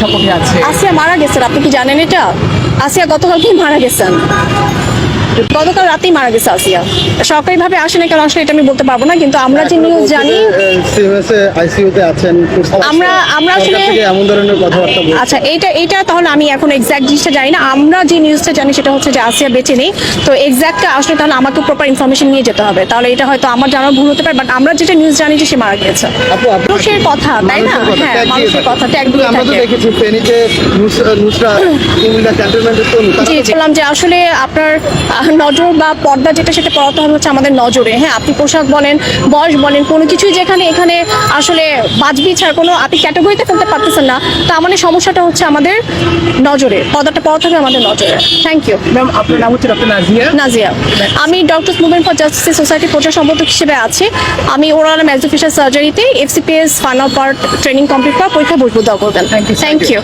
প্রেক্ষাপটে আছে? আসিয়া মারা গেছেন, আপনি কি জানেন এটা? আসিয়া গতকালকেই মারা গেছেন, গতকাল রাতেই মারা গেছে আসিয়া। সরকারিভাবে আসে না কেন আসলে এটা আমি বলতে পারবো না, কিন্তু আমরা যে নিউজ জানি আইসিইউতে আছেন, আমরা আসলে এমন ধরনের কথাবার্তা বলছেন। আচ্ছা, এইটা তাহলে আমি এখন এক্সাক্ট জিনিসটা জানি না। আমরা যে নিউজটা জানি সেটা হচ্ছে যে আসিয়া বেঁচে নেই। তো এক্সাক্টটা আসলে তাহলে আমাকে প্রপার ইনফরমেশন নিয়ে যেতে হবে, তাহলে এটা হয়তো আমার জানার ভুল হতে পারে, বাট আমরা যেটা নিউজ জানি যে সে মারা গিয়েছে। মানুষের কথা, তাই না? হ্যাঁ, মানুষের কথা ট্যাগ দিয়ে আমরা তো থাকে। দেখেছি ফেনীতে নুসরা কুমিল্লা ক্যান্টনমেন্টের তরুণ জি, বললাম যে আসলে আপনার নজর বা পর্দা যেটা সেটা পড়াতে হবে হচ্ছে আমাদের নজরে। হ্যাঁ, আপনি পোশাক বলেন, বয়স বলেন, কোনো কিছুই যেখানে এখানে আসলে বাজবি ছাড়া কোনো আপনি ক্যাটাগরিতে ফেলতে পারতেছেন না, তার মানে সমস্যাটা হচ্ছে আমাদের নজরে, পর্দাটা পড়াতে হবে আমাদের নজরে। Thank you. ম্যাম, আপনার নাম হচ্ছে ডক্টর নাজিয়া? নাজিয়া, আমি doctors movement for justice society প্রচার সম্পাদক হিসেবে আছি। আমি ওরাল ম্যাক্সিফিশিয়াল সার্জারিতে FCPS final part training complete করার পরীক্ষা বসবো দেওয়া করবেন। Thank you. Thank you.